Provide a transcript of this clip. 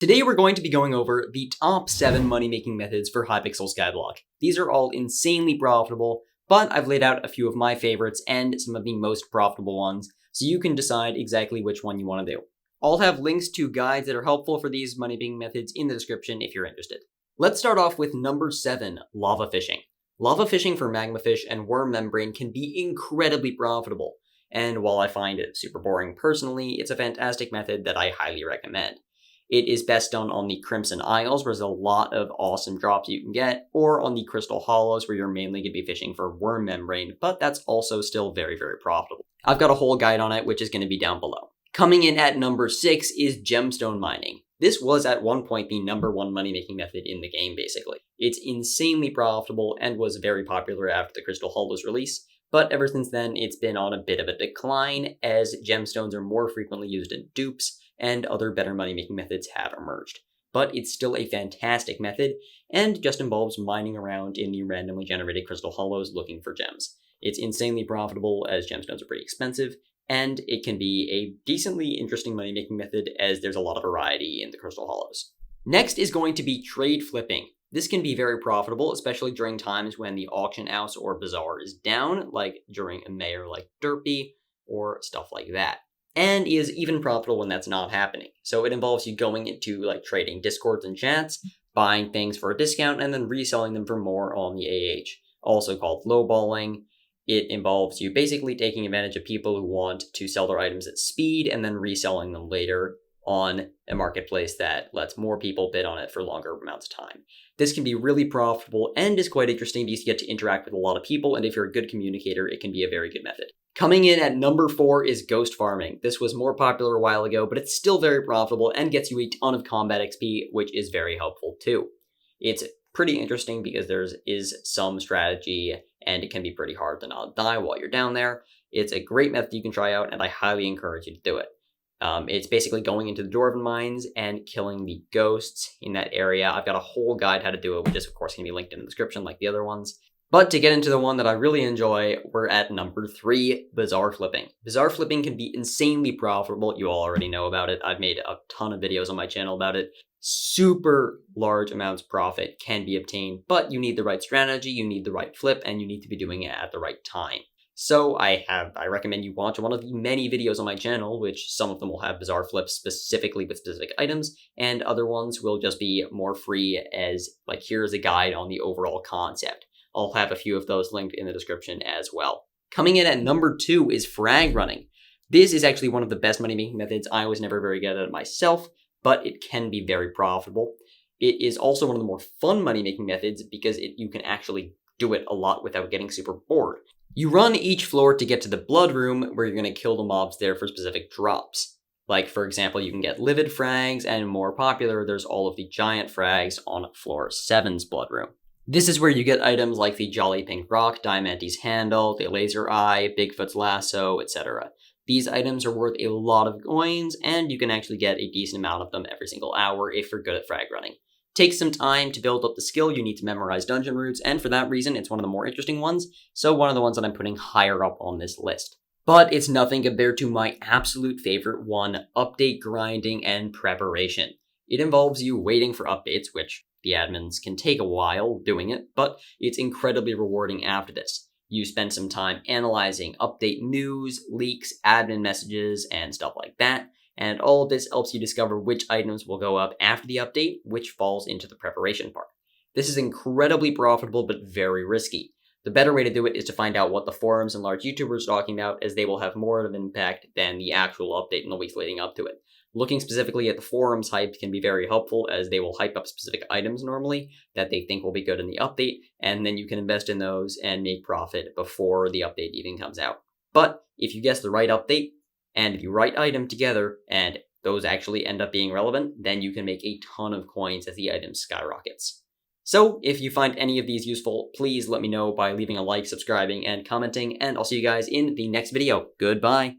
Today we're going to be going over the top 7 money-making methods for Hypixel Skyblock. These are all insanely profitable, but I've laid out a few of my favorites and some of the most profitable ones, so you can decide exactly which one you want to do. I'll have links to guides that are helpful for these money-making methods in the description if you're interested. Let's start off with number 7, lava fishing. Lava fishing for magma fish and worm membrane can be incredibly profitable, and while I find it super boring personally, it's a fantastic method that I highly recommend. It is best done on the Crimson Isles, where there's a lot of awesome drops you can get, or on the Crystal Hollows, where you're mainly going to be fishing for worm membrane, but that's also still very, very profitable. I've got a whole guide on it, which is going to be down below. Coming in at number 6 is gemstone mining. This was at one point the number 1 money-making method in the game, basically. It's insanely profitable and was very popular after the Crystal Hollows release, but ever since then it's been on a bit of a decline as gemstones are more frequently used in dupes, and other better money-making methods have emerged. But it's still a fantastic method, and just involves mining around in the randomly generated Crystal Hollows looking for gems. It's insanely profitable as gemstones are pretty expensive, and it can be a decently interesting money-making method as there's a lot of variety in the Crystal Hollows. Next is going to be trade flipping. This can be very profitable, especially during times when the auction house or bazaar is down, like during a mayor like Derpy, or stuff like that. And is even profitable when that's not happening. So it involves you going into trading discords and chats, buying things for a discount, and then reselling them for more on the AH, also called lowballing. It involves you basically taking advantage of people who want to sell their items at speed and then reselling them later on a marketplace that lets more people bid on it for longer amounts of time. This can be really profitable and is quite interesting because you get to interact with a lot of people, and if you're a good communicator, it can be a very good method. Coming in at number 4 is ghost farming. This was more popular a while ago, but it's still very profitable and gets you a ton of combat XP, which is very helpful too. It's pretty interesting because there is some strategy, and it can be pretty hard to not die while you're down there. It's a great method you can try out, and I highly encourage you to do it. It's basically going into the Dwarven mines and killing the ghosts in that area. I've got a whole guide how to do it, which is of course going to be linked in the description like the other ones. But to get into the one that I really enjoy, we're at number 3, bazaar flipping. Bazaar flipping can be insanely profitable. You all already know about it. I've made a ton of videos on my channel about it. Super large amounts of profit can be obtained, but you need the right strategy, you need the right flip, and you need to be doing it at the right time. So I recommend you watch one of the many videos on my channel, which some of them will have bazaar flips specifically with specific items, and other ones will just be more free as, here's a guide on the overall concept. I'll have a few of those linked in the description as well. Coming in at number 2 is frag running. This is actually one of the best money-making methods. I was never very good at it myself, but it can be very profitable. It is also one of the more fun money-making methods because you can actually do it a lot without getting super bored. You run each floor to get to the blood room where you're going to kill the mobs there for specific drops. Like, for example, you can get livid frags, and more popular, there's all of the giant frags on floor 7's blood room. This is where you get items like the Jolly Pink Rock, Diamante's Handle, the Laser Eye, Bigfoot's Lasso, etc. These items are worth a lot of coins, and you can actually get a decent amount of them every single hour if you're good at frag running. Takes some time to build up the skill, you need to memorize dungeon routes, and for that reason, it's one of the more interesting ones, so one of the ones that I'm putting higher up on this list. But it's nothing compared to my absolute favorite one, update grinding and preparation. It involves you waiting for updates, which the admins can take a while doing it, but it's incredibly rewarding after this. You spend some time analyzing update news, leaks, admin messages, and stuff like that, and all of this helps you discover which items will go up after the update, which falls into the preparation part. This is incredibly profitable, but very risky. The better way to do it is to find out what the forums and large YouTubers are talking about, as they will have more of an impact than the actual update in the weeks leading up to it. Looking specifically at the forums hype can be very helpful, as they will hype up specific items normally that they think will be good in the update, and then you can invest in those and make profit before the update even comes out. But if you guess the right update and the right item together, and those actually end up being relevant, then you can make a ton of coins as the item skyrockets. So if you find any of these useful, please let me know by leaving a like, subscribing, and commenting, and I'll see you guys in the next video. Goodbye!